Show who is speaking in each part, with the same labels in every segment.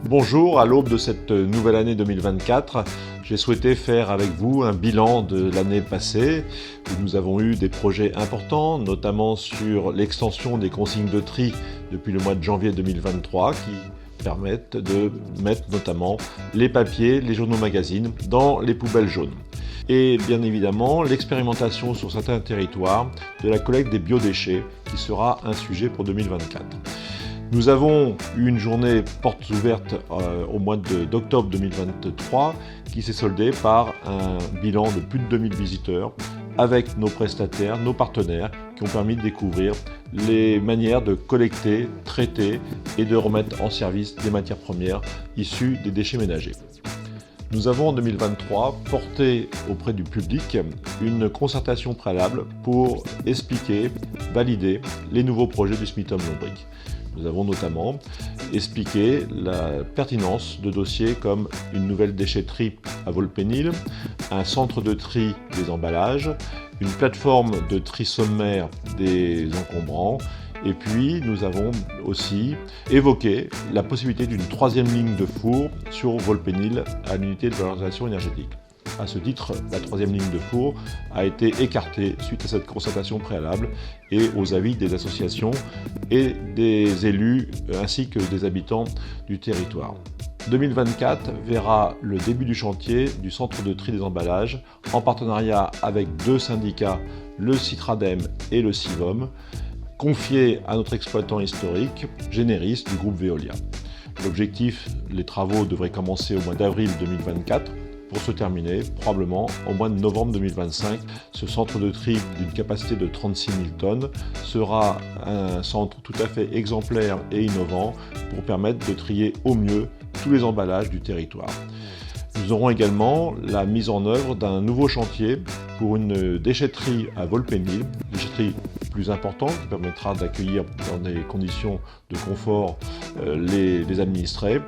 Speaker 1: Bonjour, à l'aube de cette nouvelle année 2024, j'ai souhaité faire avec vous un bilan de l'année passée où nous avons eu des projets importants, notamment sur l'extension des consignes de tri depuis le mois de janvier 2023 qui permettent de mettre notamment les papiers, les journaux magazines dans les poubelles jaunes. Et bien évidemment, l'expérimentation sur certains territoires de la collecte des biodéchets qui sera un sujet pour 2024. Nous avons eu une journée portes ouvertes au mois d'octobre 2023 qui s'est soldée par un bilan de plus de 2000 visiteurs avec nos prestataires, nos partenaires qui ont permis de découvrir les manières de collecter, traiter et de remettre en service des matières premières issues des déchets ménagers. Nous avons en 2023 porté auprès du public une concertation préalable pour expliquer, valider les nouveaux projets du Smithum-Lombric. Nous avons notamment expliqué la pertinence de dossiers comme une nouvelle déchetterie à Volpénil, un centre de tri des emballages, une plateforme de tri sommaire des encombrants, et puis nous avons aussi évoqué la possibilité d'une troisième ligne de four sur Volpénil à l'unité de valorisation énergétique. À ce titre, la troisième ligne de four a été écartée suite à cette constatation préalable et aux avis des associations et des élus ainsi que des habitants du territoire. 2024 verra le début du chantier du centre de tri des emballages en partenariat avec deux syndicats, le Citradem et le Civom, confié à notre exploitant historique, Generis du groupe Veolia. L'objectif, les travaux devraient commencer au mois d'avril 2024 pour se terminer probablement au mois de novembre 2025. Ce centre de tri d'une capacité de 36 000 tonnes sera un centre tout à fait exemplaire et innovant pour permettre de trier au mieux tous les emballages du territoire. Nous aurons également la mise en œuvre d'un nouveau chantier pour une déchetterie à Volpénil, déchetterie plus importante qui permettra d'accueillir dans des conditions de confort les administrés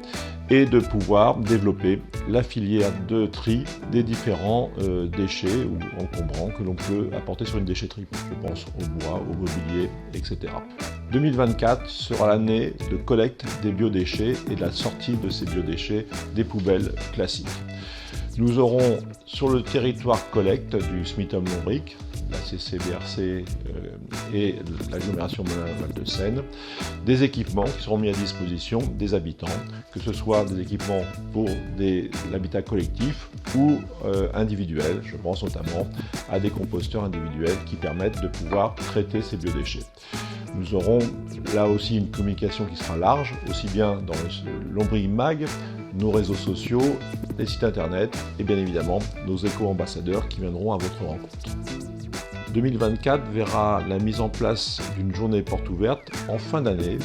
Speaker 1: et de pouvoir développer la filière de tri des différents déchets ou encombrants que l'on peut apporter sur une déchetterie. Je pense au bois, au mobilier, etc. 2024 sera l'année de collecte des biodéchets et de la sortie de ces biodéchets des poubelles classiques. Nous aurons sur le territoire collecte du Smithum-Lombric, la CCBRC et l'agglomération Val de Seine, des équipements qui seront mis à disposition des habitants, que ce soit des équipements pour l'habitat collectif ou individuel. Je pense notamment à des composteurs individuels qui permettent de pouvoir traiter ces biodéchets. Nous aurons là aussi une communication qui sera large, aussi bien dans le Lombric Mag, nos réseaux sociaux, les sites internet et bien évidemment nos éco-ambassadeurs qui viendront à votre rencontre. 2024 verra la mise en place d'une journée porte ouverte en fin d'année.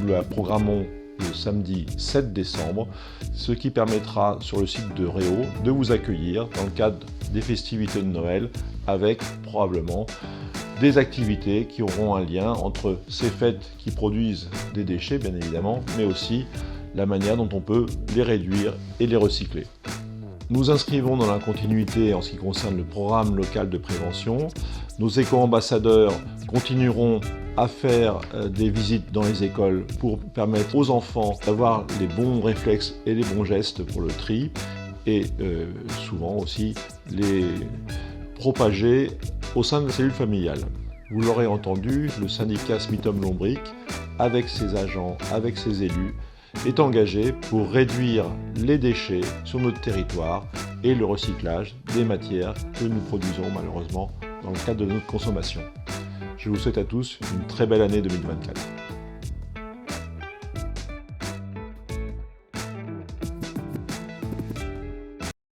Speaker 1: Nous la programmons le samedi 7 décembre, ce qui permettra sur le site de Réau de vous accueillir dans le cadre des festivités de Noël avec probablement des activités qui auront un lien entre ces fêtes qui produisent des déchets bien évidemment, mais aussi la manière dont on peut les réduire et les recycler. Nous inscrivons dans la continuité en ce qui concerne le programme local de prévention. Nos éco-ambassadeurs continueront à faire des visites dans les écoles pour permettre aux enfants d'avoir les bons réflexes et les bons gestes pour le tri et souvent aussi les propager au sein de la cellule familiale. Vous l'aurez entendu, le syndicat Smithum-Lombric, avec ses agents, avec ses élus, est engagé pour réduire les déchets sur notre territoire et le recyclage des matières que nous produisons malheureusement dans le cadre de notre consommation. Je vous souhaite à tous une très belle année 2024.